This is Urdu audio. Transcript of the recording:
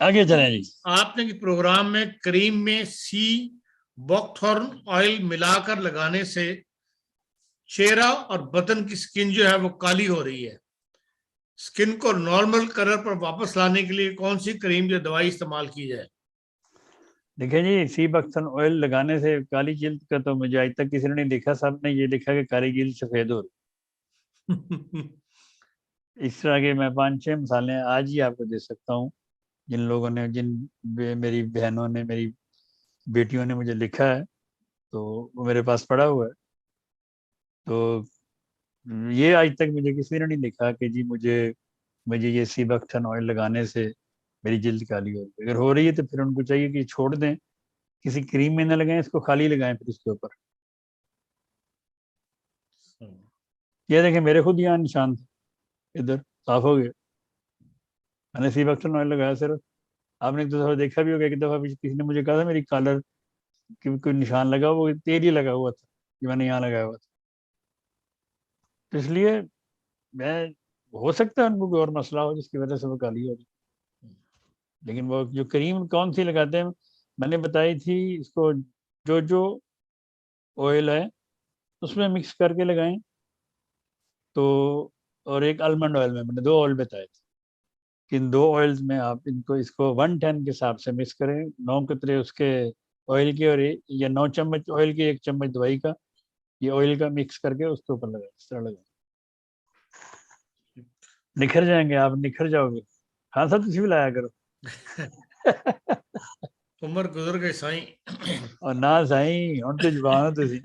آگے چلیں جی. آپ نے پروگرام میں کریم میں سی بکتھورن آئل ملا کر لگانے سے چہرہ اور بدن کی سکن جو ہے وہ کالی ہو رہی ہے. سکن کو نارمل کلر پر واپس لانے کے لیے کون سی کریم یا دوائی استعمال کی جائے؟ دیکھیں جی، سی بکتھورن آئل لگانے سے کالی جلد کا تو مجھے آج تک کسی نے نہیں دیکھا. سب نے یہ دیکھا کہ کالی جلد سفید ہو رہی. اس طرح کے میں 5-6 مثالیں آج ہی آپ کو دے سکتا ہوں. جن لوگوں نے، میری بہنوں نے، میری بیٹیوں نے مجھے لکھا ہے تو وہ میرے پاس پڑا ہوا ہے. تو یہ آج تک مجھے کسی نے نہیں لکھا کہ جی مجھے یہ سی بکتھورن آئل لگانے سے میری جلد کالی ہو رہی ہے. اگر ہو رہی ہے تو پھر ان کو چاہیے کہ چھوڑ دیں، کسی کریم میں نہ لگائیں، اس کو خالی لگائیں پھر اس کے اوپر. یہ دیکھیں میرے خود یہاں نشان تھے، ادھر صاف ہو گیا. میں نے سی بکتھورن آئل لگایا صرف. آپ نے ایک دفعہ دیکھا بھی ہوگا، ایک دفعہ کسی نے مجھے کہا تھا میری کالر کی کوئی نشان لگا، وہ تیل ہی لگا ہوا تھا کہ میں نے یہاں لگایا ہوا تھا. تو اس لیے میں، ہو سکتا ہے ان کو کوئی اور مسئلہ ہو جس کی وجہ سے وہ کالی ہو جائے. لیکن وہ جو کریم کون سی لگاتے ہیں میں نے بتائی تھی، اس کو جو آئل ہے اس میں مکس کر کے لگائیں. تو اور ایک آلمنڈ آئل میں نے 2 آئل بتائے تھے کہ ان 2 آئلز میں آپ اس کو 110 کے حساب سے مکس کریں. 9 قطرے اس کے آئل کے، اور یا 9 چمچ آئل کے، 1 چمچ دوائی کا، یہ آئل کا مکس کر کے اس کے اوپر لگائیں. اس طرح لگائیں، نکھر جائیں گے آپ، نکھر جاؤ گے. ہاں صاحب تسی بھی لایا کرو. عمر گزر گئے سائیں اور نہ سائیں ہن تے جوان ہو تسی.